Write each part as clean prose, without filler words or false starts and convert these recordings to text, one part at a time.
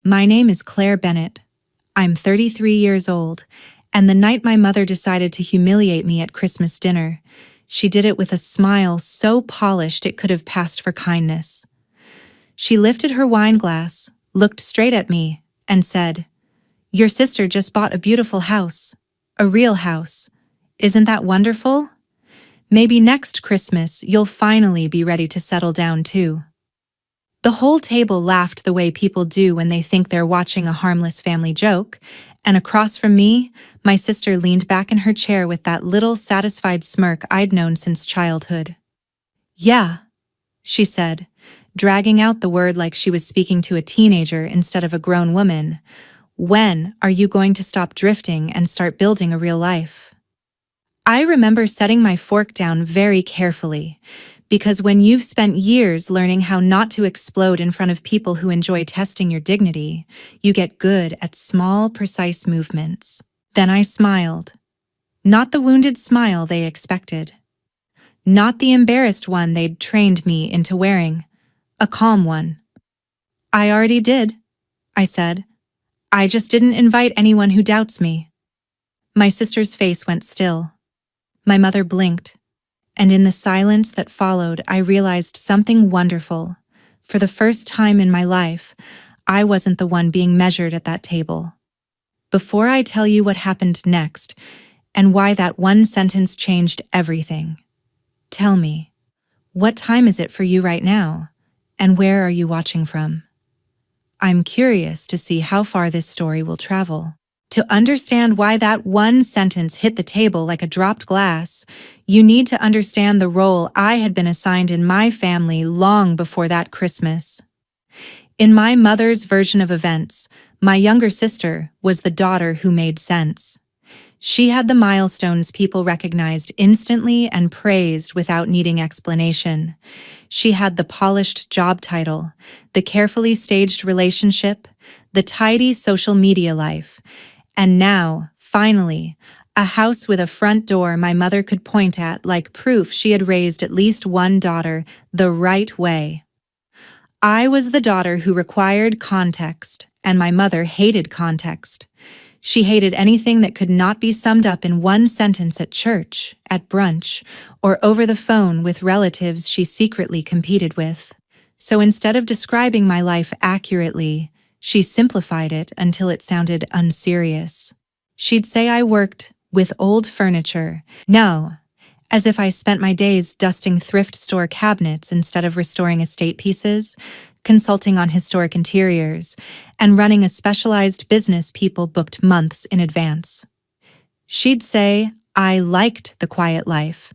My name is Claire Bennett. I'm 33 years old, and the night my mother decided to humiliate me at Christmas dinner, she did it with a smile so polished it could have passed for kindness. She lifted her wine glass, looked straight at me, and said, "Your sister just bought a beautiful house. A real house. Isn't that wonderful? Maybe next Christmas you'll finally be ready to settle down too." The whole table laughed the way people do when they think they're watching a harmless family joke, and across from me, my sister leaned back in her chair with that little satisfied smirk I'd known since childhood. "Yeah," she said, dragging out the word like she was speaking to a teenager instead of a grown woman. "When are you going to stop drifting and start building a real life?" I remember setting my fork down very carefully, because when you've spent years learning how not to explode in front of people who enjoy testing your dignity, you get good at small, precise movements. Then I smiled. Not the wounded smile they expected. Not the embarrassed one they'd trained me into wearing. A calm one. "I already did," I said. "I just didn't invite anyone who doubts me." My sister's face went still. My mother blinked. And in the silence that followed, I realized something wonderful. For the first time in my life, I wasn't the one being measured at that table. Before I tell you what happened next, and why that one sentence changed everything, tell me, what time is it for you right now, and where are you watching from? I'm curious to see how far this story will travel. To understand why that one sentence hit the table like a dropped glass, you need to understand the role I had been assigned in my family long before that Christmas. In my mother's version of events, my younger sister was the daughter who made sense. She had the milestones people recognized instantly and praised without needing explanation. She had the polished job title, the carefully staged relationship, the tidy social media life, and now, finally, a house with a front door my mother could point at like proof she had raised at least one daughter the right way. I was the daughter who required context, and my mother hated context. She hated anything that could not be summed up in one sentence at church, at brunch, or over the phone with relatives she secretly competed with. So instead of describing my life accurately, she simplified it until it sounded unserious. She'd say I worked with old furniture. No, as if I spent my days dusting thrift store cabinets instead of restoring estate pieces, consulting on historic interiors, and running a specialized business people booked months in advance. She'd say I liked the quiet life,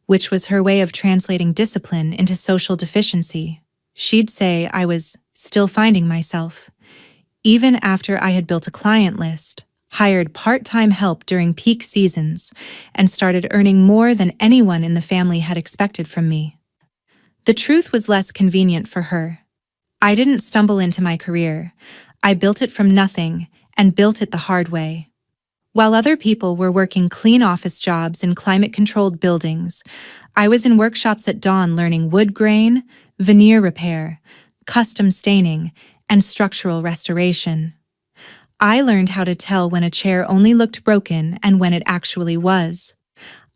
which was her way of translating discipline into social deficiency. She'd say I was still finding myself, even after I had built a client list, hired part-time help during peak seasons, and started earning more than anyone in the family had expected from me. The truth was less convenient for her. I didn't stumble into my career. I built it from nothing and built it the hard way. While other people were working clean office jobs in climate-controlled buildings, I was in workshops at dawn learning wood grain, veneer repair, custom staining, and structural restoration. I learned how to tell when a chair only looked broken and when it actually was.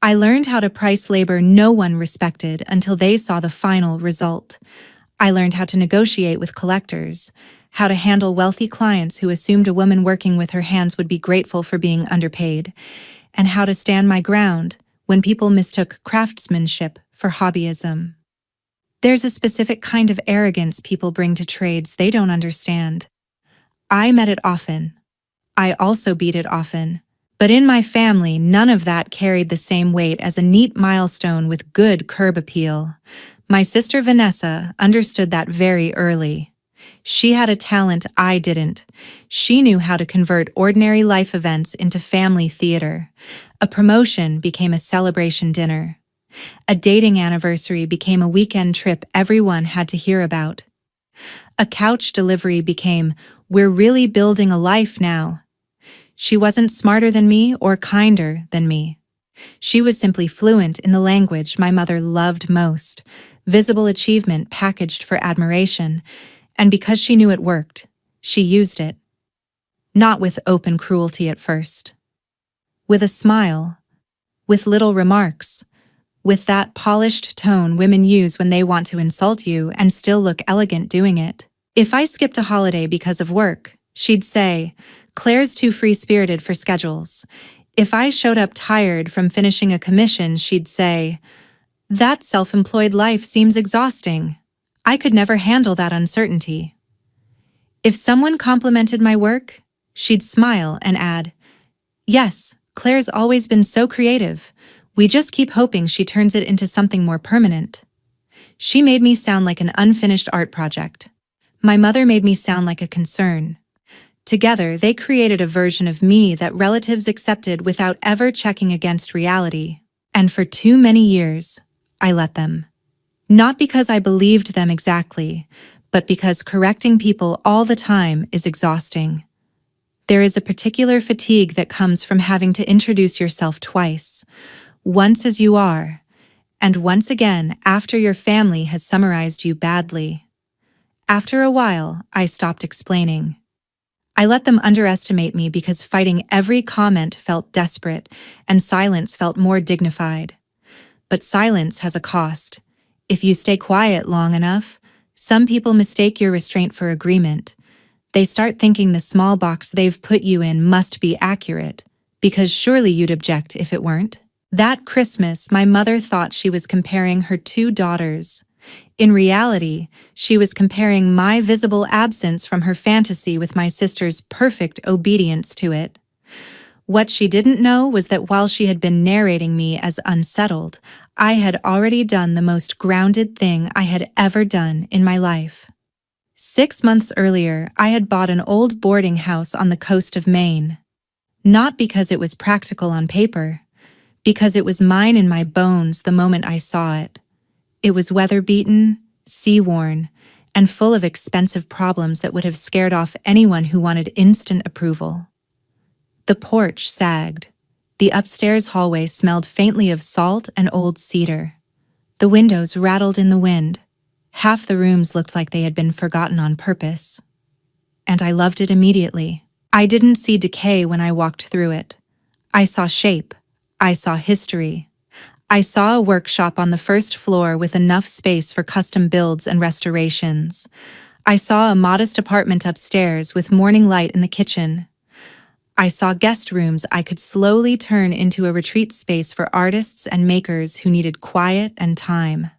I learned how to price labor no one respected until they saw the final result. I learned how to negotiate with collectors, how to handle wealthy clients who assumed a woman working with her hands would be grateful for being underpaid, and how to stand my ground when people mistook craftsmanship for hobbyism. There's a specific kind of arrogance people bring to trades they don't understand. I met it often. I also beat it often. But in my family, none of that carried the same weight as a neat milestone with good curb appeal. My sister Vanessa understood that very early. She had a talent I didn't. She knew how to convert ordinary life events into family theater. A promotion became a celebration dinner. A dating anniversary became a weekend trip everyone had to hear about. A couch delivery became, "We're really building a life now." She wasn't smarter than me or kinder than me. She was simply fluent in the language my mother loved most, visible achievement packaged for admiration, and because she knew it worked, She used it. Not with open cruelty at first. With a smile. With little remarks. With that polished tone women use when they want to insult you and still look elegant doing it. If I skipped a holiday because of work, she'd say, "Claire's too free-spirited for schedules." If I showed up tired from finishing a commission, she'd say, "That self-employed life seems exhausting. I could never handle that uncertainty." If someone complimented my work, she'd smile and add, "Yes, Claire's always been so creative. We just keep hoping she turns it into something more permanent." She made me sound like an unfinished art project. My mother made me sound like a concern. Together, they created a version of me that relatives accepted without ever checking against reality. And for too many years, I let them. Not because I believed them exactly, but because correcting people all the time is exhausting. There is a particular fatigue that comes from having to introduce yourself twice, once as you are, and once again after your family has summarized you badly. After a while, I stopped explaining. I let them underestimate me because fighting every comment felt desperate and silence felt more dignified. But silence has a cost. If you stay quiet long enough, some people mistake your restraint for agreement. They start thinking the small box they've put you in must be accurate, because surely you'd object if it weren't. That Christmas, my mother thought she was comparing her two daughters. In reality, she was comparing my visible absence from her fantasy with my sister's perfect obedience to it. What she didn't know was that while she had been narrating me as unsettled, I had already done the most grounded thing I had ever done in my life. 6 months earlier, I had bought an old boarding house on the coast of Maine. Not because it was practical on paper, because it was mine in my bones the moment I saw it. It was weather-beaten, sea-worn, and full of expensive problems that would have scared off anyone who wanted instant approval. The porch sagged. The upstairs hallway smelled faintly of salt and old cedar. The windows rattled in the wind. Half the rooms looked like they had been forgotten on purpose. And I loved it immediately. I didn't see decay when I walked through it. I saw shape. I saw history. I saw a workshop on the first floor with enough space for custom builds and restorations. I saw a modest apartment upstairs with morning light in the kitchen. I saw guest rooms I could slowly turn into a retreat space for artists and makers who needed quiet and time.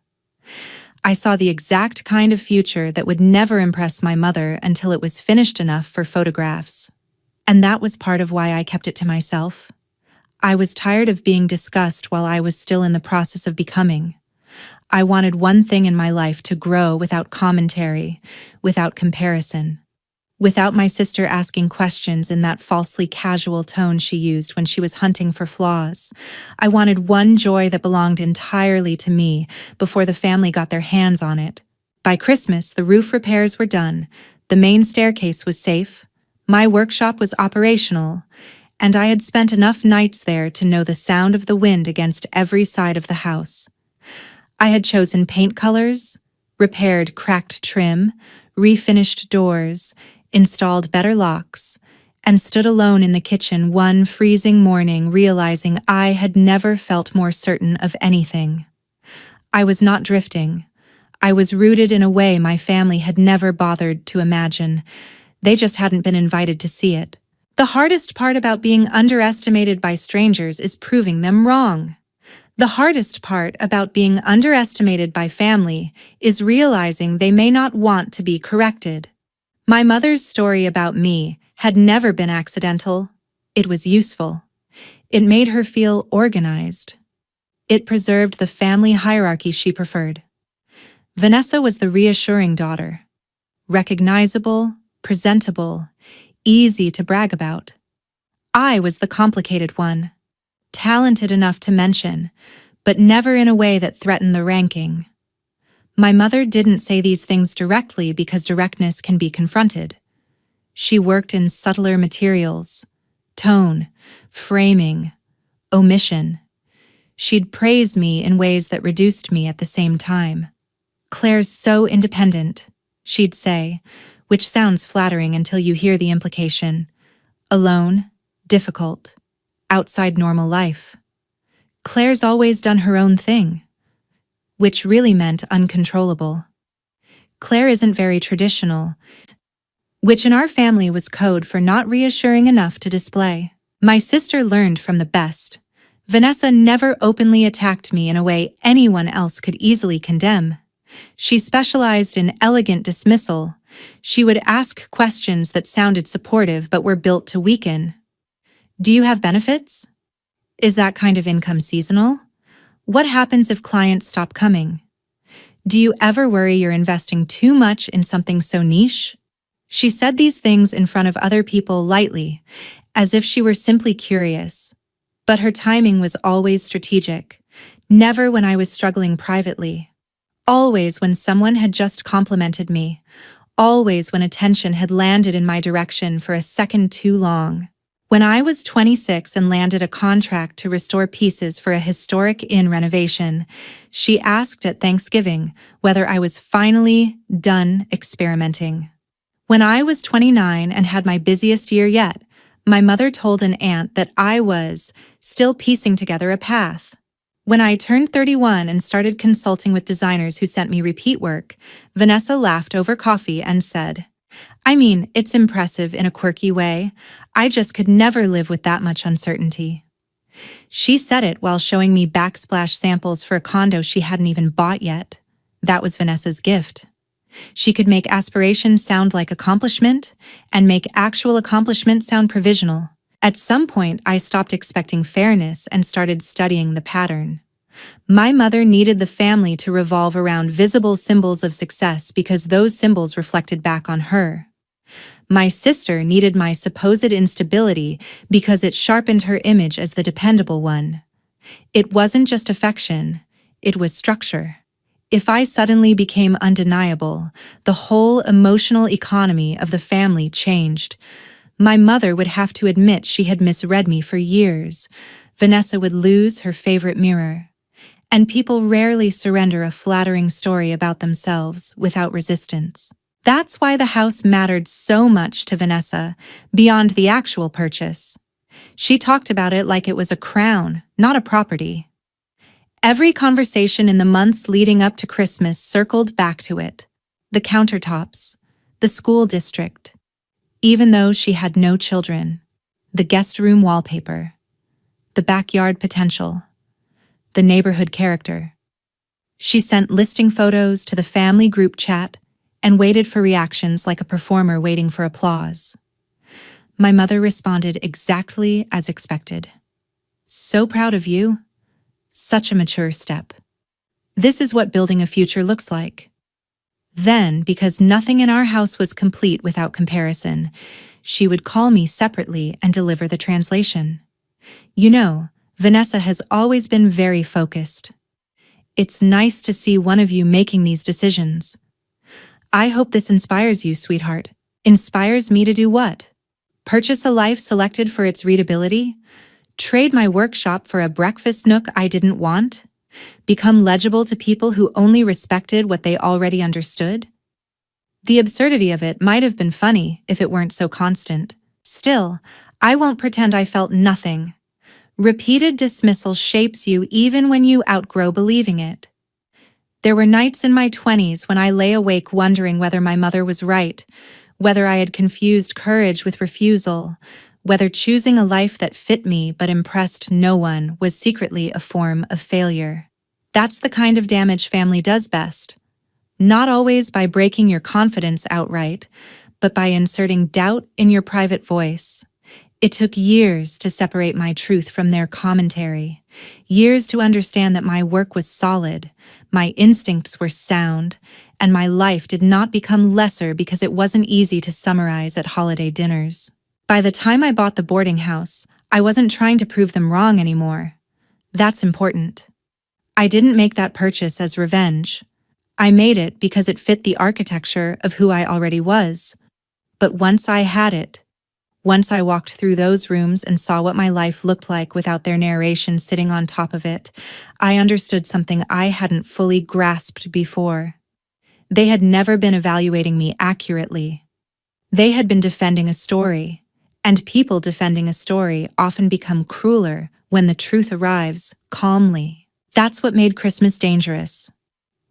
I saw the exact kind of future that would never impress my mother until it was finished enough for photographs. And that was part of why I kept it to myself. I was tired of being discussed while I was still in the process of becoming. I wanted one thing in my life to grow without commentary, without comparison, without my sister asking questions in that falsely casual tone she used when she was hunting for flaws. I wanted one joy that belonged entirely to me before the family got their hands on it. By Christmas, the roof repairs were done, the main staircase was safe, my workshop was operational, and I had spent enough nights there to know the sound of the wind against every side of the house. I had chosen paint colors, repaired cracked trim, refinished doors, installed better locks, and stood alone in the kitchen one freezing morning realizing I had never felt more certain of anything. I was not drifting. I was rooted in a way my family had never bothered to imagine. They just hadn't been invited to see it. The hardest part about being underestimated by strangers is proving them wrong. The hardest part about being underestimated by family is realizing they may not want to be corrected. My mother's story about me had never been accidental. It was useful. It made her feel organized. It preserved the family hierarchy she preferred. Vanessa was the reassuring daughter. Recognizable, presentable, easy to brag about. I was the complicated one, talented enough to mention, but never in a way that threatened the ranking. My mother didn't say these things directly because directness can be confronted. She worked in subtler materials, tone, framing, omission. She'd praise me in ways that reduced me at the same time. "Claire's so independent," she'd say, which sounds flattering until you hear the implication. Alone, difficult, outside normal life. Claire's always done her own thing, which really meant uncontrollable. Claire isn't very traditional, which in our family was code for not reassuring enough to display. My sister learned from the best. Vanessa never openly attacked me in a way anyone else could easily condemn. She specialized in elegant dismissal. She would ask questions that sounded supportive but were built to weaken. Do you have benefits? Is that kind of income seasonal? What happens if clients stop coming? Do you ever worry you're investing too much in something so niche? She said these things in front of other people lightly, as if she were simply curious. But her timing was always strategic, never when I was struggling privately. Always when someone had just complimented me, always when attention had landed in my direction for a second too long. When I was 26 and landed a contract to restore pieces for a historic inn renovation, she asked at Thanksgiving whether I was finally done experimenting. When I was 29 and had my busiest year yet, my mother told an aunt that I was still piecing together a path. When I turned 31 and started consulting with designers who sent me repeat work, Vanessa laughed over coffee and said, "I mean, it's impressive in a quirky way. I just could never live with that much uncertainty." She said it while showing me backsplash samples for a condo she hadn't even bought yet. That was Vanessa's gift. She could make aspiration sound like accomplishment and make actual accomplishment sound provisional. At some point, I stopped expecting fairness and started studying the pattern. My mother needed the family to revolve around visible symbols of success because those symbols reflected back on her. My sister needed my supposed instability because it sharpened her image as the dependable one. It wasn't just affection, it was structure. If I suddenly became undeniable, the whole emotional economy of the family changed. My mother would have to admit she had misread me for years. Vanessa would lose her favorite mirror. And people rarely surrender a flattering story about themselves without resistance. That's why the house mattered so much to Vanessa, beyond the actual purchase. She talked about it like it was a crown, not a property. Every conversation in the months leading up to Christmas circled back to it. The countertops, the school district, even though she had no children, the guest room wallpaper, the backyard potential, the neighborhood character. She sent listing photos to the family group chat and waited for reactions like a performer waiting for applause. My mother responded exactly as expected. "So proud of you. Such a mature step. This is what building a future looks like." Then, because nothing in our house was complete without comparison, she would call me separately and deliver the translation. "You know, Vanessa has always been very focused. It's nice to see one of you making these decisions. I hope this inspires you, sweetheart." Inspires me to do what? Purchase a life selected for its readability? Trade my workshop for a breakfast nook I didn't want? Become legible to people who only respected what they already understood? The absurdity of it might have been funny if it weren't so constant. Still, I won't pretend I felt nothing. Repeated dismissal shapes you even when you outgrow believing it. There were nights in my 20s when I lay awake wondering whether my mother was right, whether I had confused courage with refusal, whether choosing a life that fit me but impressed no one was secretly a form of failure. That's the kind of damage family does best. Not always by breaking your confidence outright, but by inserting doubt in your private voice. It took years to separate my truth from their commentary, years to understand that my work was solid, my instincts were sound, and my life did not become lesser because it wasn't easy to summarize at holiday dinners. By the time I bought the boarding house, I wasn't trying to prove them wrong anymore. That's important. I didn't make that purchase as revenge. I made it because it fit the architecture of who I already was. But once I had it, once I walked through those rooms and saw what my life looked like without their narration sitting on top of it, I understood something I hadn't fully grasped before. They had never been evaluating me accurately. They had been defending a story, and people defending a story often become crueler when the truth arrives calmly. That's what made Christmas dangerous.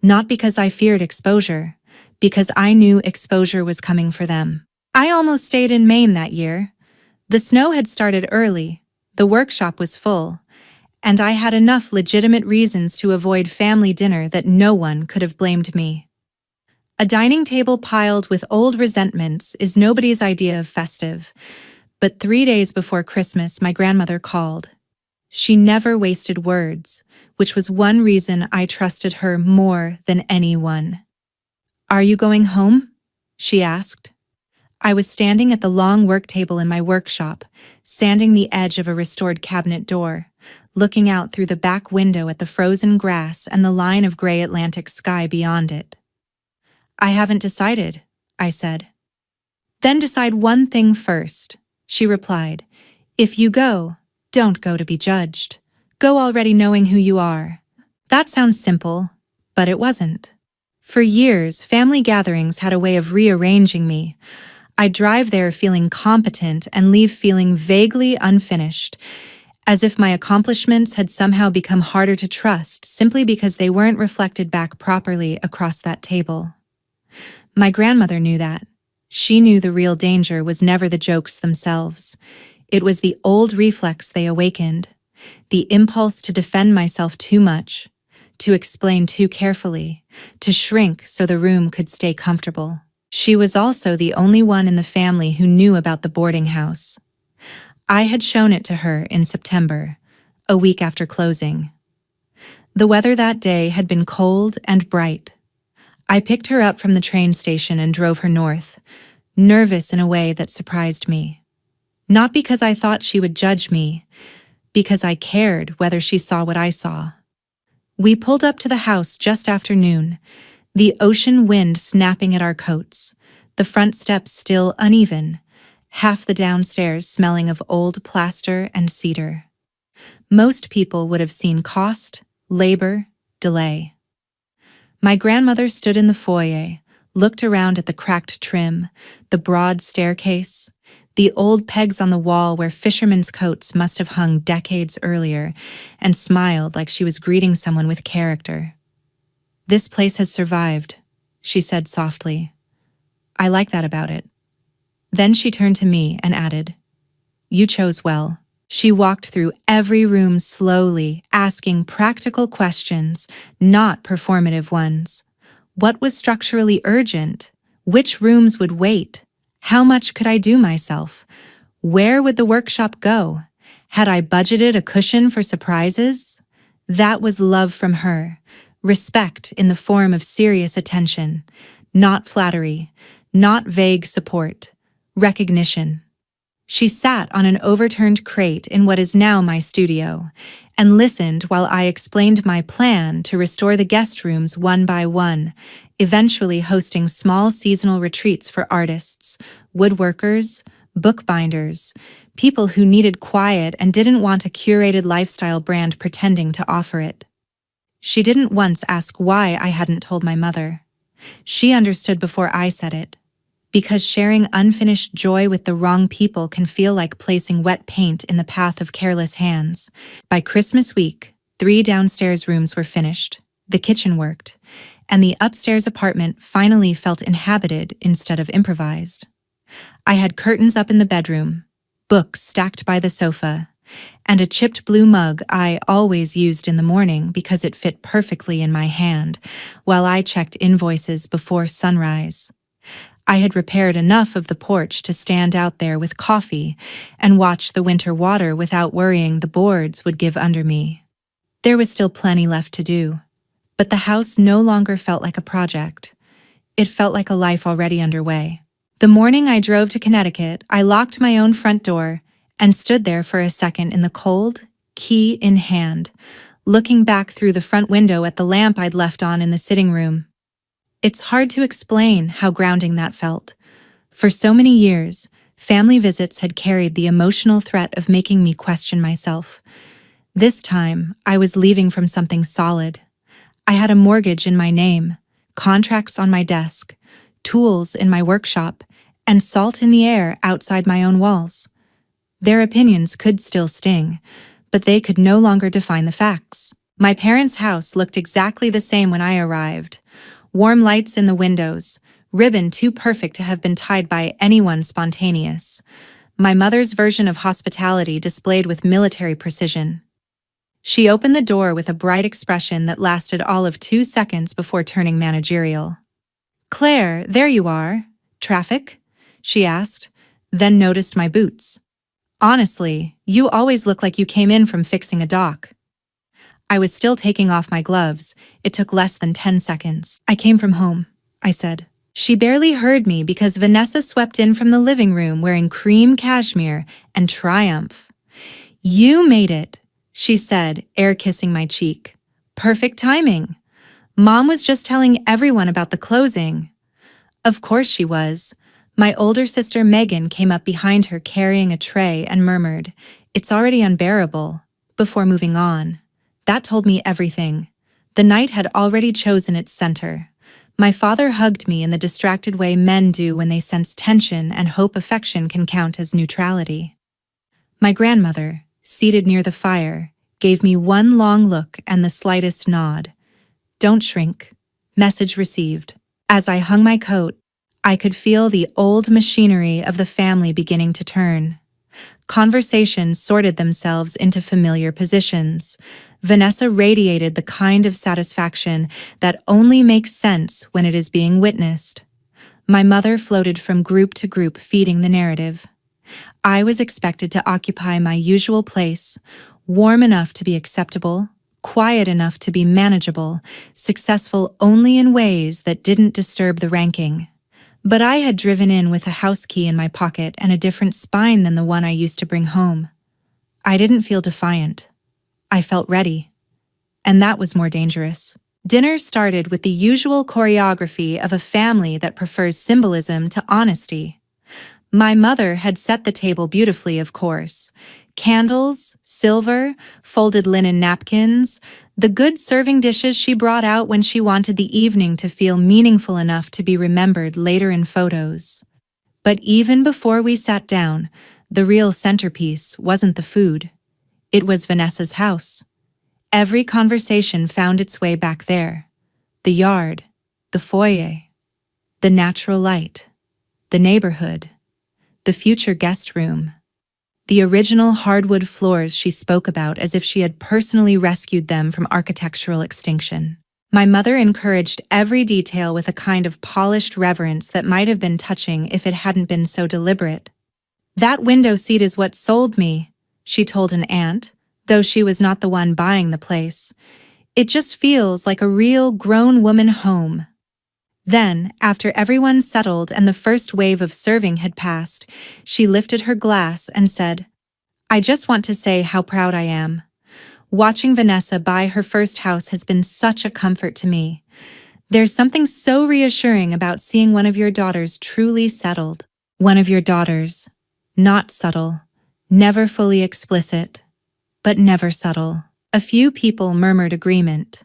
Not because I feared exposure, because I knew exposure was coming for them. I almost stayed in Maine that year. The snow had started early, the workshop was full, and I had enough legitimate reasons to avoid family dinner that no one could have blamed me. A dining table piled with old resentments is nobody's idea of festive, but 3 days before Christmas, my grandmother called. She never wasted words, which was one reason I trusted her more than anyone. "Are you going home?" she asked. I was standing at the long work table in my workshop, sanding the edge of a restored cabinet door, looking out through the back window at the frozen grass and the line of gray Atlantic sky beyond it. "I haven't decided," I said. "Then decide one thing first," she replied. "If you go, don't go to be judged. Go already knowing who you are." That sounds simple, but it wasn't. For years, family gatherings had a way of rearranging me. I'd drive there feeling competent and leave feeling vaguely unfinished, as if my accomplishments had somehow become harder to trust simply because they weren't reflected back properly across that table. My grandmother knew that. She knew the real danger was never the jokes themselves. It was the old reflex they awakened, the impulse to defend myself too much, to explain too carefully, to shrink so the room could stay comfortable. She was also the only one in the family who knew about the boarding house. I had shown it to her in September, a week after closing. The weather that day had been cold and bright. I picked her up from the train station and drove her north, nervous in a way that surprised me. Not because I thought she would judge me, because I cared whether she saw what I saw. We pulled up to the house just after noon, the ocean wind snapping at our coats, the front steps still uneven, half the downstairs smelling of old plaster and cedar. Most people would have seen cost, labor, delay. My grandmother stood in the foyer, looked around at the cracked trim, the broad staircase, the old pegs on the wall where fishermen's coats must have hung decades earlier, and smiled like she was greeting someone with character. "This place has survived," she said softly. "I like that about it." Then she turned to me and added, "You chose well." She walked through every room slowly, asking practical questions, not performative ones. What was structurally urgent? Which rooms would wait? How much could I do myself? Where would the workshop go? Had I budgeted a cushion for surprises? That was love from her, respect in the form of serious attention, not flattery, not vague support, recognition. She sat on an overturned crate in what is now my studio and listened while I explained my plan to restore the guest rooms one by one, eventually hosting small seasonal retreats for artists, woodworkers, bookbinders, people who needed quiet and didn't want a curated lifestyle brand pretending to offer it. She didn't once ask why I hadn't told my mother. She understood before I said it. Because sharing unfinished joy with the wrong people can feel like placing wet paint in the path of careless hands. By Christmas week, 3 downstairs rooms were finished, the kitchen worked, and the upstairs apartment finally felt inhabited instead of improvised. I had curtains up in the bedroom, books stacked by the sofa, and a chipped blue mug I always used in the morning because it fit perfectly in my hand while I checked invoices before sunrise. I had repaired enough of the porch to stand out there with coffee and watch the winter water without worrying the boards would give under me. There was still plenty left to do, but the house no longer felt like a project. It felt like a life already underway. The morning I drove to Connecticut, I locked my own front door and stood there for a second in the cold, key in hand, looking back through the front window at the lamp I'd left on in the sitting room. It's hard to explain how grounding that felt. For so many years, family visits had carried the emotional threat of making me question myself. This time, I was leaving from something solid. I had a mortgage in my name, contracts on my desk, tools in my workshop, and salt in the air outside my own walls. Their opinions could still sting, but they could no longer define the facts. My parents' house looked exactly the same when I arrived. Warm lights in the windows, ribbon too perfect to have been tied by anyone spontaneous. My mother's version of hospitality displayed with military precision. She opened the door with a bright expression that lasted all of 2 seconds before turning managerial. "Claire, there you are. Traffic?" she asked, then noticed my boots. "Honestly, you always look like you came in from fixing a dock." I was still taking off my gloves. It took less than 10 seconds. "I came from home," I said. She barely heard me because Vanessa swept in from the living room wearing cream cashmere and triumph. "You made it," she said, air kissing my cheek. "Perfect timing. Mom was just telling everyone about the closing." Of course she was. My older sister Megan came up behind her carrying a tray and murmured, "It's already unbearable," before moving on. That told me everything. The night had already chosen its center. My father hugged me in the distracted way men do when they sense tension and hope affection can count as neutrality. My grandmother, seated near the fire, gave me one long look and the slightest nod. "Don't shrink." Message received. As I hung my coat, I could feel the old machinery of the family beginning to turn. Conversations sorted themselves into familiar positions. Vanessa radiated the kind of satisfaction that only makes sense when it is being witnessed. My mother floated from group to group feeding the narrative. I was expected to occupy my usual place, warm enough to be acceptable, quiet enough to be manageable, successful only in ways that didn't disturb the ranking. But I had driven in with a house key in my pocket and a different spine than the one I used to bring home. I didn't feel defiant. I felt ready. And that was more dangerous. Dinner started with the usual choreography of a family that prefers symbolism to honesty. My mother had set the table beautifully, of course. Candles, silver, folded linen napkins, the good serving dishes she brought out when she wanted the evening to feel meaningful enough to be remembered later in photos. But even before we sat down, the real centerpiece wasn't the food. It was Vanessa's house. Every conversation found its way back there. The yard, the foyer, the natural light, the neighborhood, the future guest room. The original hardwood floors she spoke about as if she had personally rescued them from architectural extinction. My mother encouraged every detail with a kind of polished reverence that might have been touching if it hadn't been so deliberate. "That window seat is what sold me," she told an aunt, though she was not the one buying the place. "It just feels like a real grown woman home." Then, after everyone settled and the first wave of serving had passed, she lifted her glass and said, "I just want to say how proud I am. Watching Vanessa buy her first house has been such a comfort to me. There's something so reassuring about seeing one of your daughters truly settled. One of your daughters. Not subtle, never fully explicit, but never subtle." A few people murmured agreement.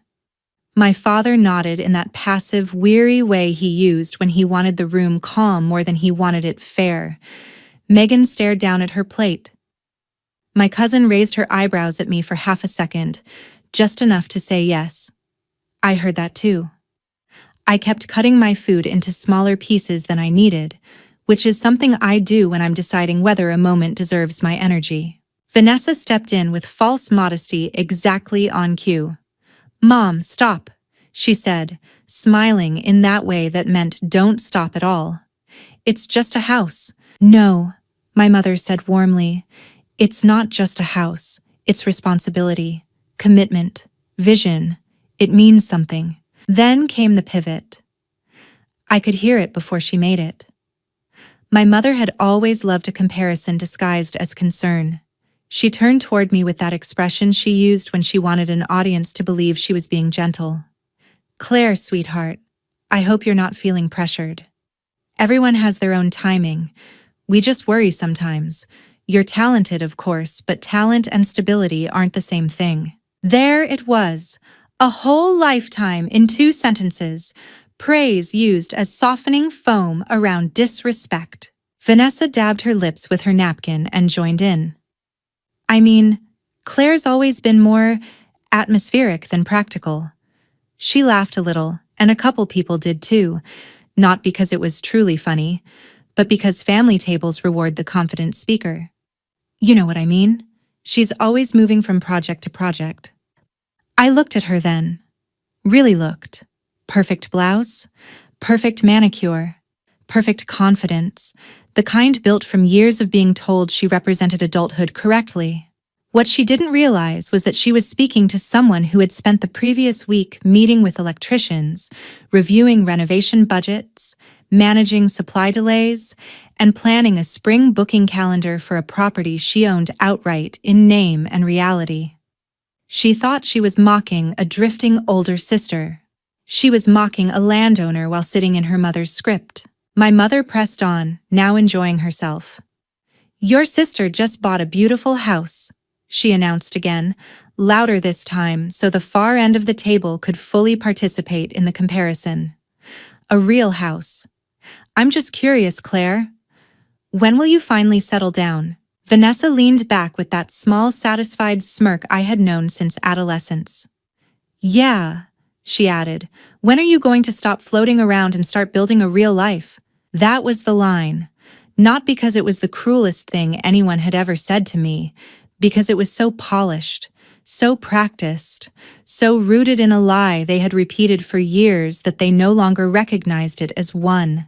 My father nodded in that passive, weary way he used when he wanted the room calm more than he wanted it fair. Megan stared down at her plate. My cousin raised her eyebrows at me for half a second, just enough to say yes. I heard that too. I kept cutting my food into smaller pieces than I needed, which is something I do when I'm deciding whether a moment deserves my energy. Vanessa stepped in with false modesty exactly on cue. "Mom, stop," she said, smiling in that way that meant don't stop at all. "It's just a house." "No," my mother said warmly. "It's not just a house. It's responsibility, commitment, vision. It means something." Then came the pivot. I could hear it before she made it. My mother had always loved a comparison disguised as concern. She turned toward me with that expression she used when she wanted an audience to believe she was being gentle. "Claire, sweetheart, I hope you're not feeling pressured. Everyone has their own timing. We just worry sometimes. You're talented, of course, but talent and stability aren't the same thing." There it was, a whole lifetime in 2 sentences, praise used as softening foam around disrespect. Vanessa dabbed her lips with her napkin and joined in. I mean, Claire's always been more atmospheric than practical. She laughed a little, and a couple people did too, not because it was truly funny, but because family tables reward the confident speaker. You know what I mean? She's always moving from project to project. I looked at her then. Really looked. Perfect blouse, perfect manicure, perfect confidence, the kind built from years of being told she represented adulthood correctly. What she didn't realize was that she was speaking to someone who had spent the previous week meeting with electricians, reviewing renovation budgets, managing supply delays, and planning a spring booking calendar for a property she owned outright in name and reality. She thought she was mocking a drifting older sister. She was mocking a landowner while sitting in her mother's script. My mother pressed on, now enjoying herself. Your sister just bought a beautiful house, she announced again, louder this time so the far end of the table could fully participate in the comparison. A real house. I'm just curious, Claire. When will you finally settle down? Vanessa leaned back with that small, satisfied smirk I had known since adolescence. Yeah, she added. When are you going to stop floating around and start building a real life? That was the line. Not because it was the cruelest thing anyone had ever said to me, because it was so polished, so practiced, so rooted in a lie they had repeated for years that they no longer recognized it as one.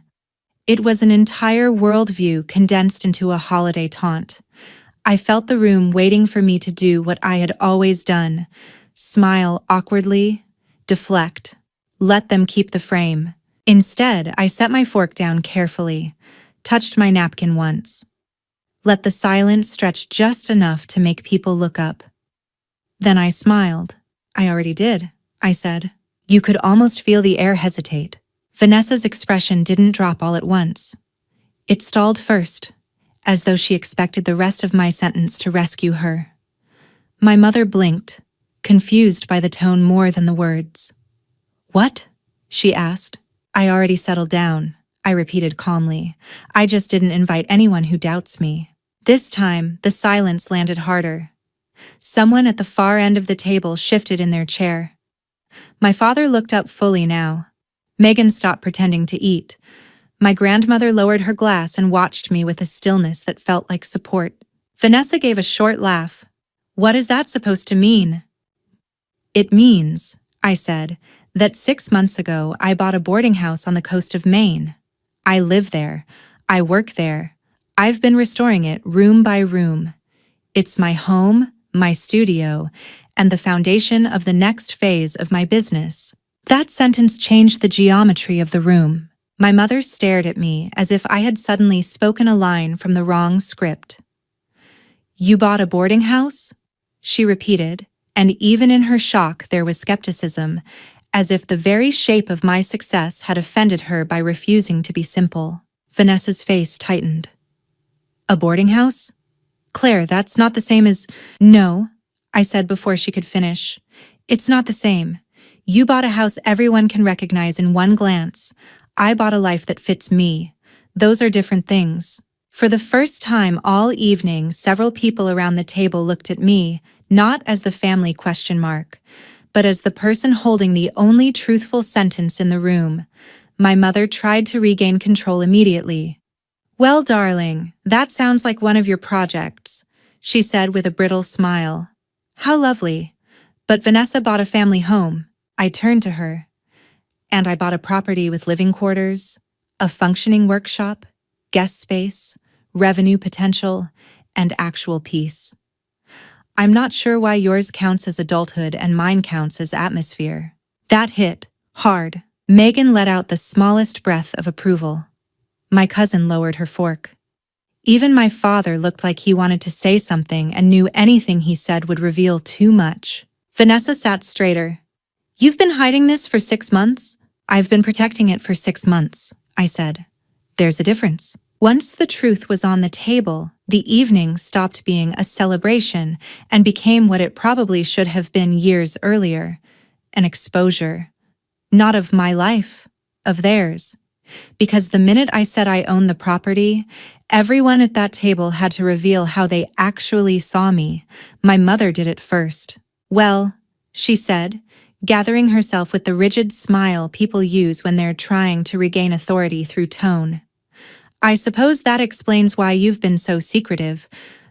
It was an entire worldview condensed into a holiday taunt. I felt the room waiting for me to do what I had always done: smile awkwardly, deflect, let them keep the frame. Instead, I set my fork down carefully, touched my napkin once. Let the silence stretch just enough to make people look up. Then I smiled. I already did, I said. You could almost feel the air hesitate. Vanessa's expression didn't drop all at once. It stalled first, as though she expected the rest of my sentence to rescue her. My mother blinked, confused by the tone more than the words. What? She asked. I already settled down, I repeated calmly. I just didn't invite anyone who doubts me. This time, the silence landed harder. Someone at the far end of the table shifted in their chair. My father looked up fully now. Megan stopped pretending to eat. My grandmother lowered her glass and watched me with a stillness that felt like support. Vanessa gave a short laugh. What is that supposed to mean? It means, I said, that 6 months ago I bought a boarding house on the coast of Maine. I live there. I work there. I've been restoring it room by room. It's my home, my studio, and the foundation of the next phase of my business. That sentence changed the geometry of the room. My mother stared at me as if I had suddenly spoken a line from the wrong script. You bought a boarding house? She repeated, and even in her shock there was skepticism, as if the very shape of my success had offended her by refusing to be simple. Vanessa's face tightened. A boarding house? Claire, that's not the same as— No, I said before she could finish. It's not the same. You bought a house everyone can recognize in one glance. I bought a life that fits me. Those are different things. For the first time all evening, several people around the table looked at me, not as the family question mark, but as the person holding the only truthful sentence in the room. My mother tried to regain control immediately. Well, darling, that sounds like one of your projects, she said with a brittle smile. How lovely. But Vanessa bought a family home. I turned to her. And I bought a property with living quarters, a functioning workshop, guest space, revenue potential, and actual peace. I'm not sure why yours counts as adulthood and mine counts as atmosphere. That hit hard. Megan let out the smallest breath of approval. My cousin lowered her fork. Even my father looked like he wanted to say something and knew anything he said would reveal too much. Vanessa sat straighter. You've been hiding this for 6 months? I've been protecting it for 6 months, I said. There's a difference. Once the truth was on the table, the evening stopped being a celebration and became what it probably should have been years earlier, an exposure. Not of my life, of theirs. Because the minute I said I owned the property, everyone at that table had to reveal how they actually saw me. My mother did it first. "Well," she said, gathering herself with the rigid smile people use when they're trying to regain authority through tone. "I suppose that explains why you've been so secretive,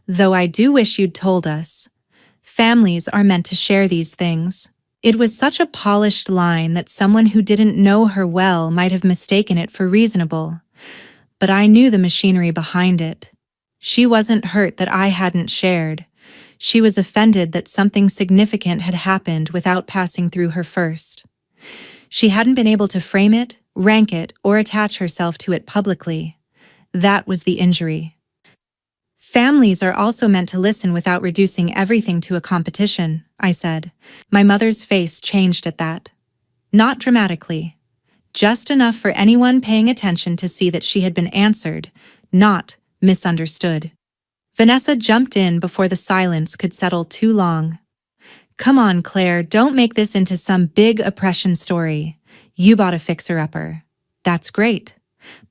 though I do wish you'd told us. Families are meant to share these things." It was such a polished line that someone who didn't know her well might have mistaken it for reasonable. But I knew the machinery behind it. She wasn't hurt that I hadn't shared. She was offended that something significant had happened without passing through her first. She hadn't been able to frame it, rank it, or attach herself to it publicly. That was the injury. "Families are also meant to listen without reducing everything to a competition," I said. My mother's face changed at that. Not dramatically. Just enough for anyone paying attention to see that she had been answered, not misunderstood. Vanessa jumped in before the silence could settle too long. "Come on, Claire, don't make this into some big oppression story. You bought a fixer-upper. That's great.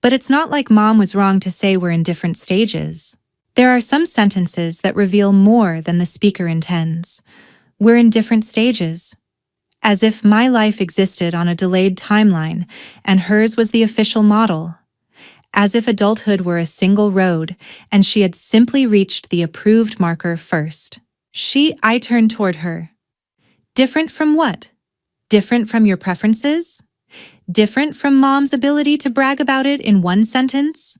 But it's not like Mom was wrong to say we're in different stages. There are some sentences that reveal more than the speaker intends. We're in different stages. As if my life existed on a delayed timeline and hers was the official model. As if adulthood were a single road and she had simply reached the approved marker first. I turned toward her. "Different from what? Different from your preferences? Different from Mom's ability to brag about it in one sentence?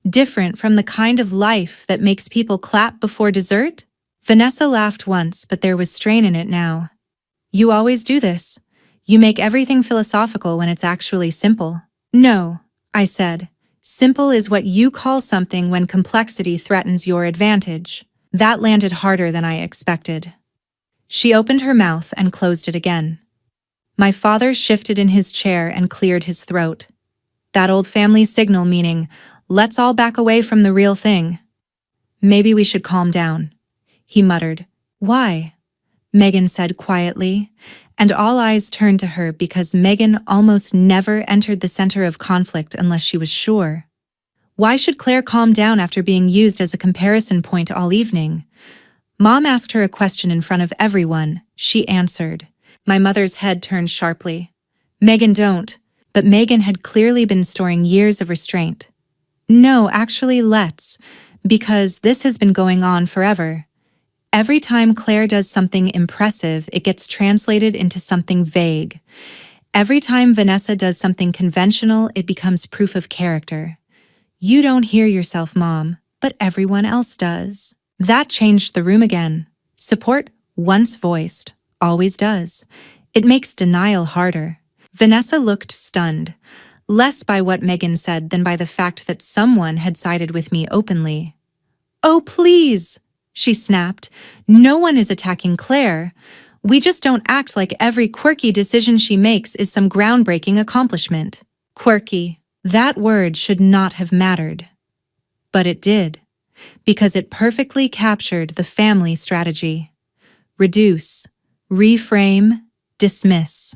Different from the kind of life that makes people clap before dessert?" Vanessa laughed once, but there was strain in it now. "You always do this. You make everything philosophical when it's actually simple." "No," I said. "Simple is what you call something when complexity threatens your advantage." That landed harder than I expected. She opened her mouth and closed it again. My father shifted in his chair and cleared his throat. That old family signal meaning, "Let's all back away from the real thing." "Maybe we should calm down," he muttered. "Why?" Megan said quietly, and all eyes turned to her because Megan almost never entered the center of conflict unless she was sure. Why should Claire calm down after being used as a comparison point all evening? Mom asked her a question in front of everyone. She answered. My mother's head turned sharply. "Megan, don't." But Megan had clearly been storing years of restraint. "No, actually, let's. Because this has been going on forever. Every time Claire does something impressive, it gets translated into something vague. Every time Vanessa does something conventional, it becomes proof of character. You don't hear yourself, Mom, but everyone else does." That changed the room again. Support, once voiced, always does. It makes denial harder. Vanessa looked stunned, less by what Megan said than by the fact that someone had sided with me openly. "Oh, please," she snapped. "No one is attacking Claire. We just don't act like every quirky decision she makes is some groundbreaking accomplishment." Quirky. That word should not have mattered. But it did, because it perfectly captured the family strategy. Reduce, reframe, dismiss.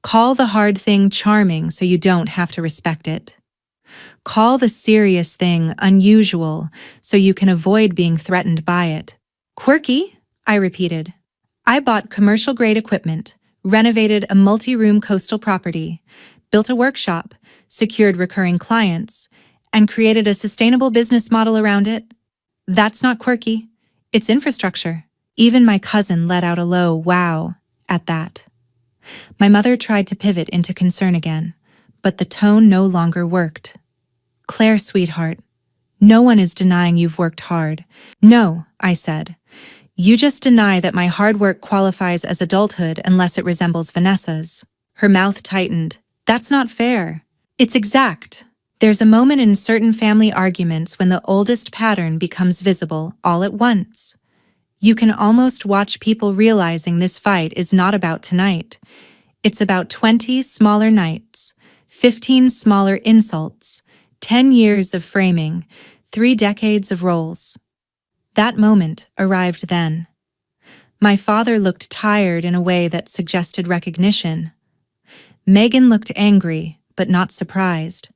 Call the hard thing charming so you don't have to respect it. Call the serious thing unusual so you can avoid being threatened by it. "Quirky?" I repeated. "I bought commercial-grade equipment, renovated a multi-room coastal property, built a workshop, secured recurring clients, and created a sustainable business model around it. That's not quirky. It's infrastructure." Even my cousin let out a low wow at that. My mother tried to pivot into concern again, but the tone no longer worked. "Claire, sweetheart, no one is denying you've worked hard." "No," I said. "You just deny that my hard work qualifies as adulthood unless it resembles Vanessa's." Her mouth tightened. "That's not fair. It's exact." There's a moment in certain family arguments when the oldest pattern becomes visible all at once. You can almost watch people realizing this fight is not about tonight. It's about 20 smaller nights, 15 smaller insults, 10 years of framing, 3 decades of roles. That moment arrived then. My father looked tired in a way that suggested recognition. Megan looked angry, but not surprised.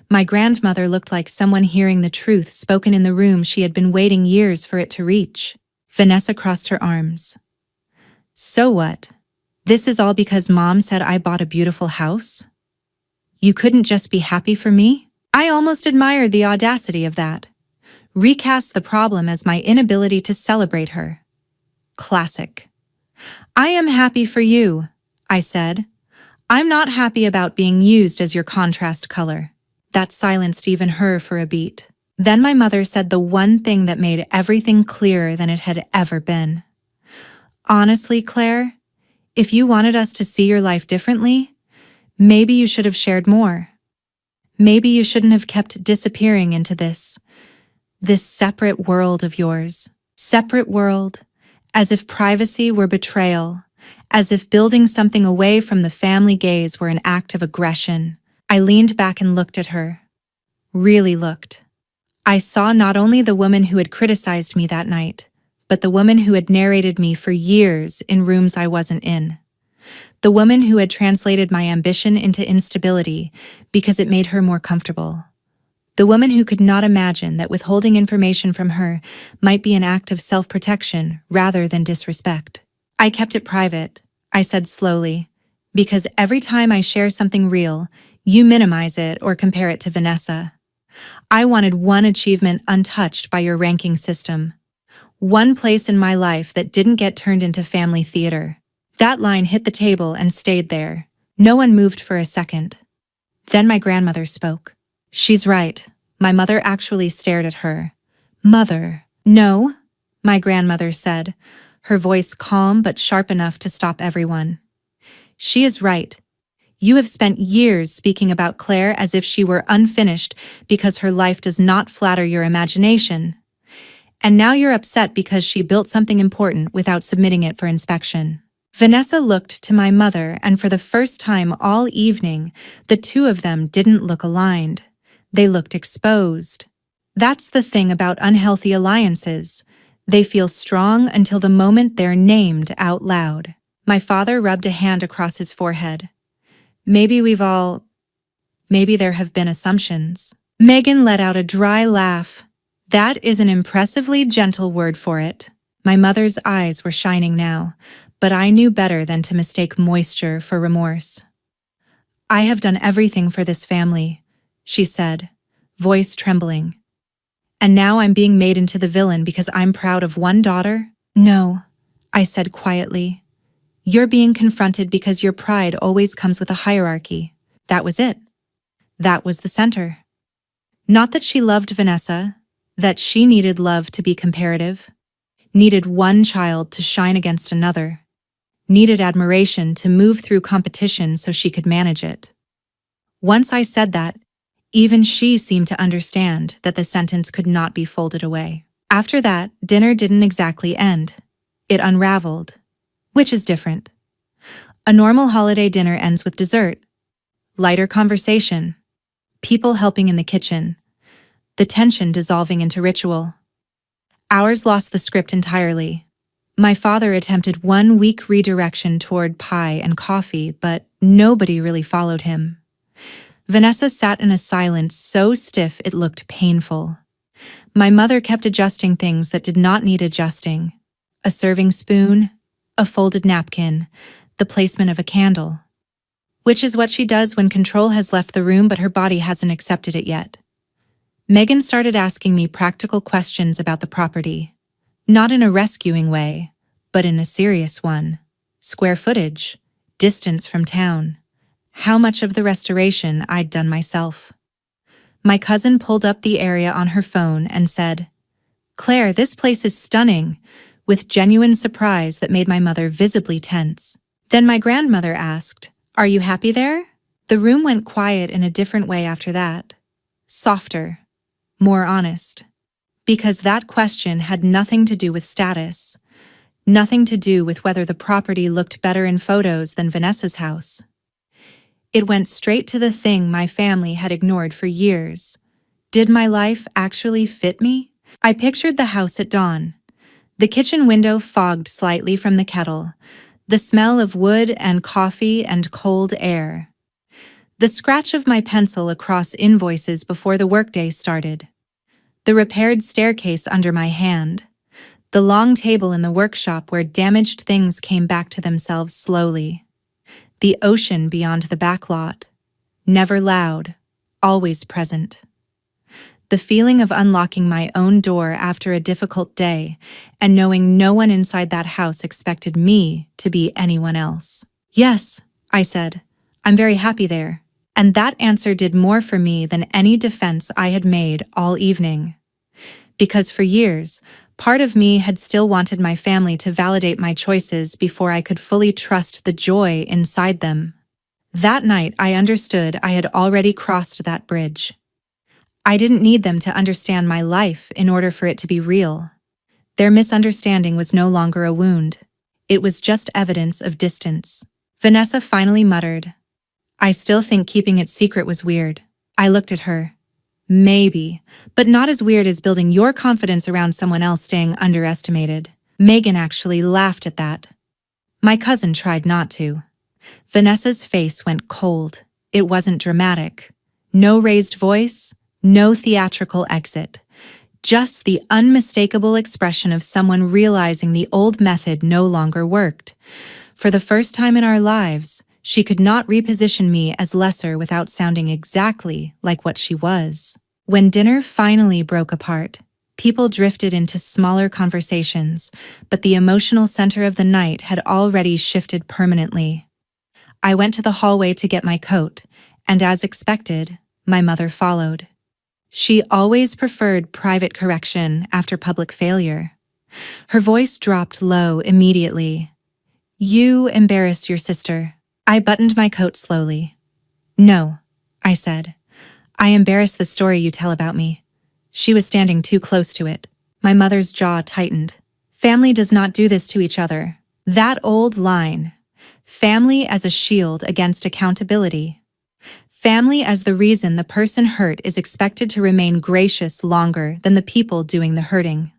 My grandmother looked like someone hearing the truth spoken in the room she had been waiting years for it to reach. Vanessa crossed her arms. So what? This is all because Mom said I bought a beautiful house? You couldn't just be happy for me? I almost admired the audacity of that. Recast the problem as my inability to celebrate her. Classic. I am happy for you, I said. I'm not happy about being used as your contrast color. That silenced even her for a beat. Then my mother said the one thing that made everything clearer than it had ever been. Honestly, Claire, if you wanted us to see your life differently, maybe you should have shared more. Maybe you shouldn't have kept disappearing into this separate world of yours. Separate world, as if privacy were betrayal, as if building something away from the family gaze were an act of aggression. I leaned back and looked at her. Really looked. I saw not only the woman who had criticized me that night, but the woman who had narrated me for years in rooms I wasn't in. The woman who had translated my ambition into instability because it made her more comfortable. The woman who could not imagine that withholding information from her might be an act of self-protection rather than disrespect. I kept it private, I said slowly, because every time I share something real, you minimize it or compare it to Vanessa. I wanted one achievement untouched by your ranking system. One place in my life that didn't get turned into family theater. That line hit the table and stayed there. No one moved for a second. Then my grandmother spoke. She's right. My mother actually stared at her. Mother. No, my grandmother said, her voice calm but sharp enough to stop everyone. She is right. You have spent years speaking about Claire as if she were unfinished because her life does not flatter your imagination. And now you're upset because she built something important without submitting it for inspection. Vanessa looked to my mother, and for the first time all evening, the two of them didn't look aligned. They looked exposed. That's the thing about unhealthy alliances. They feel strong until the moment they're named out loud. My father rubbed a hand across his forehead. Maybe there have been assumptions. Megan let out a dry laugh. That is an impressively gentle word for it. My mother's eyes were shining now, but I knew better than to mistake moisture for remorse. I have done everything for this family, she said, voice trembling. And now I'm being made into the villain because I'm proud of one daughter? No, I said quietly. You're being confronted because your pride always comes with a hierarchy. That was it. That was the center. Not that she loved Vanessa, that she needed love to be comparative, needed one child to shine against another, needed admiration to move through competition so she could manage it. Once I said that, even she seemed to understand that the sentence could not be folded away. After that, dinner didn't exactly end. It unraveled, which is different. A normal holiday dinner ends with dessert, lighter conversation, people helping in the kitchen, the tension dissolving into ritual. Ours lost the script entirely. My father attempted one weak redirection toward pie and coffee, but nobody really followed him. Vanessa sat in a silence so stiff it looked painful. My mother kept adjusting things that did not need adjusting. A serving spoon, a folded napkin, the placement of a candle. Which is what she does when control has left the room but her body hasn't accepted it yet. Megan started asking me practical questions about the property. Not in a rescuing way, but in a serious one. Square footage, distance from town, how much of the restoration I'd done myself. My cousin pulled up the area on her phone and said, "Claire, this place is stunning," with genuine surprise that made my mother visibly tense. Then my grandmother asked, "Are you happy there?" The room went quiet in a different way after that. Softer, more honest. Because that question had nothing to do with status, nothing to do with whether the property looked better in photos than Vanessa's house. It went straight to the thing my family had ignored for years. Did my life actually fit me? I pictured the house at dawn. The kitchen window fogged slightly from the kettle, the smell of wood and coffee and cold air. The scratch of my pencil across invoices before the workday started. The repaired staircase under my hand. The long table in the workshop where damaged things came back to themselves slowly. The ocean beyond the backlot. Never loud, always present. The feeling of unlocking my own door after a difficult day and knowing no one inside that house expected me to be anyone else. Yes, I said, I'm very happy there. And that answer did more for me than any defense I had made all evening. Because for years, part of me had still wanted my family to validate my choices before I could fully trust the joy inside them. That night, I understood I had already crossed that bridge. I didn't need them to understand my life in order for it to be real. Their misunderstanding was no longer a wound. It was just evidence of distance. Vanessa finally muttered, I still think keeping it secret was weird. I looked at her. Maybe, but not as weird as building your confidence around someone else staying underestimated. Megan actually laughed at that. My cousin tried not to. Vanessa's face went cold. It wasn't dramatic. No raised voice, no theatrical exit. Just the unmistakable expression of someone realizing the old method no longer worked. For the first time in our lives, she could not reposition me as lesser without sounding exactly like what she was. When dinner finally broke apart, people drifted into smaller conversations, but the emotional center of the night had already shifted permanently. I went to the hallway to get my coat, and as expected, my mother followed. She always preferred private correction after public failure. Her voice dropped low immediately. You embarrassed your sister. I buttoned my coat slowly. No, I said. I embarrassed the story you tell about me. She was standing too close to it. My mother's jaw tightened. Family does not do this to each other. That old line. Family as a shield against accountability. Family as the reason the person hurt is expected to remain gracious longer than the people doing the hurting.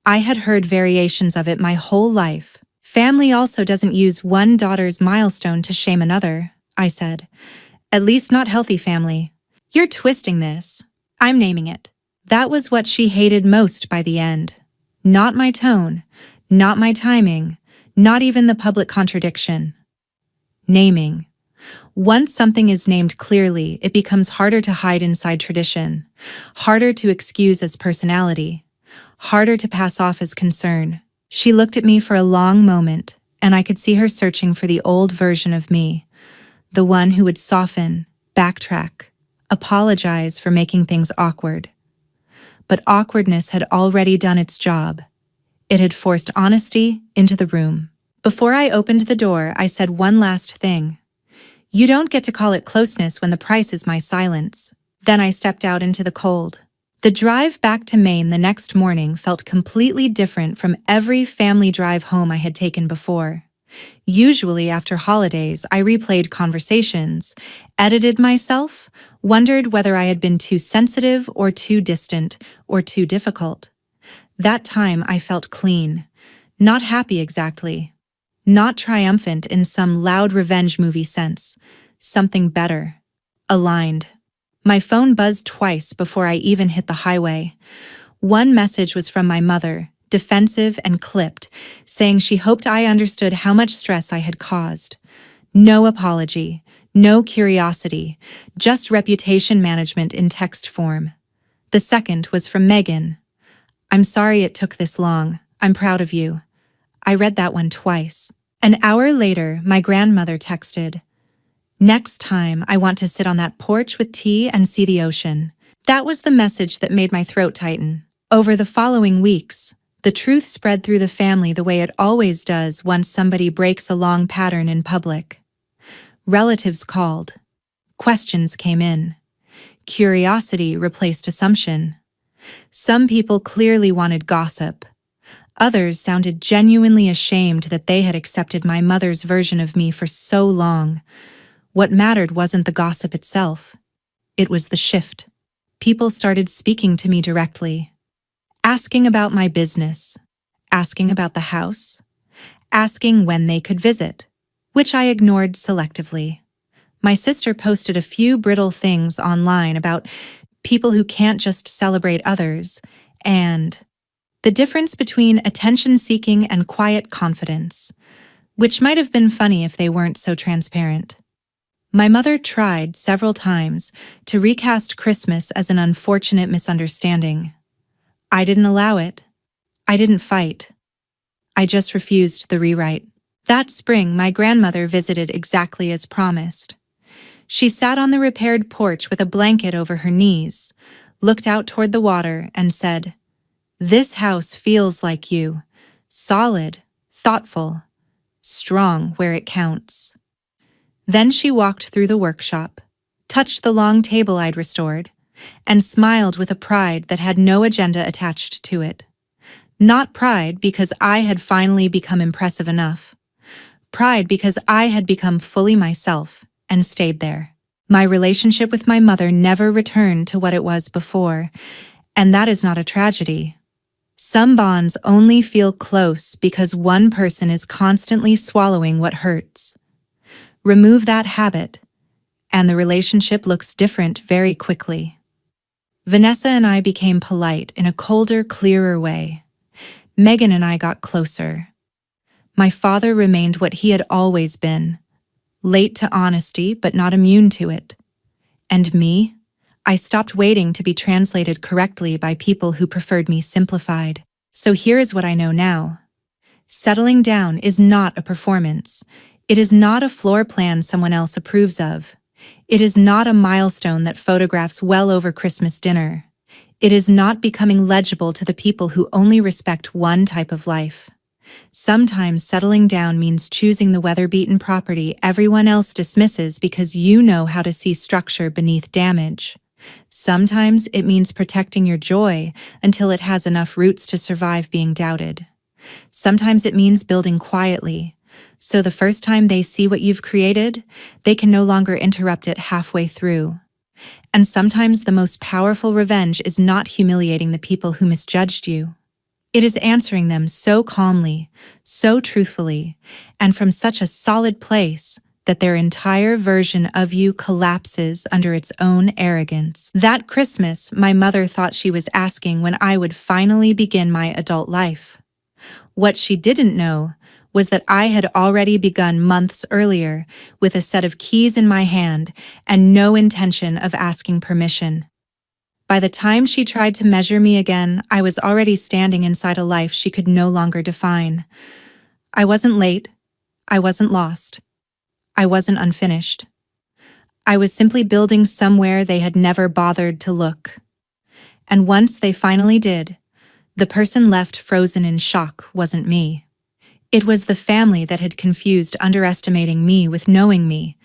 I had heard variations of it my whole life. Family also doesn't use one daughter's milestone to shame another, I said. At least not healthy family. You're twisting this. I'm naming it. That was what she hated most by the end. Not my tone, not my timing, not even the public contradiction. Naming. Once something is named clearly, it becomes harder to hide inside tradition, harder to excuse as personality, harder to pass off as concern. She looked at me for a long moment, and I could see her searching for the old version of me, the one who would soften, backtrack, apologize for making things awkward. But awkwardness had already done its job. It had forced honesty into the room. Before I opened the door, I said one last thing. You don't get to call it closeness when the price is my silence. Then I stepped out into the cold. The drive back to Maine the next morning felt completely different from every family drive home I had taken before. Usually after holidays, I replayed conversations, edited myself, wondered whether I had been too sensitive or too distant or too difficult. That time I felt clean, not happy exactly. Not triumphant in some loud revenge movie sense. Something better. Aligned. My phone buzzed twice before I even hit the highway. One message was from my mother, defensive and clipped, saying she hoped I understood how much stress I had caused. No apology, no curiosity, just reputation management in text form. The second was from Megan. I'm sorry it took this long. I'm proud of you. I read that one twice. An hour later, my grandmother texted, Next time, I want to sit on that porch with tea and see the ocean. That was the message that made my throat tighten. Over the following weeks, the truth spread through the family the way it always does once somebody breaks a long pattern in public. Relatives called. Questions came in. Curiosity replaced assumption. Some people clearly wanted gossip. Others sounded genuinely ashamed that they had accepted my mother's version of me for so long. What mattered wasn't the gossip itself. It was the shift. People started speaking to me directly, asking about my business, asking about the house, asking when they could visit, which I ignored selectively. My sister posted a few brittle things online about people who can't just celebrate others, and the difference between attention seeking and quiet confidence, which might have been funny if they weren't so transparent. My mother tried several times to recast Christmas as an unfortunate misunderstanding. I didn't allow it. I didn't fight. I just refused the rewrite. That spring, my grandmother visited exactly as promised. She sat on the repaired porch with a blanket over her knees, looked out toward the water, and said, "This house feels like you. Solid, thoughtful, strong where it counts." Then she walked through the workshop, touched the long table I'd restored, and smiled with a pride that had no agenda attached to it. Not pride because I had finally become impressive enough. Pride because I had become fully myself and stayed there. My relationship with my mother never returned to what it was before, and that is not a tragedy. Some bonds only feel close because one person is constantly swallowing what hurts. Remove that habit, and the relationship looks different very quickly. Vanessa and I became polite in a colder, clearer way. Megan and I got closer. My father remained what he had always been, late to honesty but not immune to it. And me? I stopped waiting to be translated correctly by people who preferred me simplified. So here is what I know now. Settling down is not a performance. It is not a floor plan someone else approves of. It is not a milestone that photographs well over Christmas dinner. It is not becoming legible to the people who only respect one type of life. Sometimes settling down means choosing the weather-beaten property everyone else dismisses because you know how to see structure beneath damage. Sometimes it means protecting your joy until it has enough roots to survive being doubted. Sometimes it means building quietly, so the first time they see what you've created, they can no longer interrupt it halfway through. And sometimes the most powerful revenge is not humiliating the people who misjudged you. It is answering them so calmly, so truthfully, and from such a solid place that their entire version of you collapses under its own arrogance. That Christmas, my mother thought she was asking when I would finally begin my adult life. What she didn't know was that I had already begun months earlier with a set of keys in my hand and no intention of asking permission. By the time she tried to measure me again, I was already standing inside a life she could no longer define. I wasn't late. I wasn't lost. I wasn't unfinished. I was simply building somewhere they had never bothered to look. And once they finally did, the person left frozen in shock wasn't me. It was the family that had confused underestimating me with knowing me,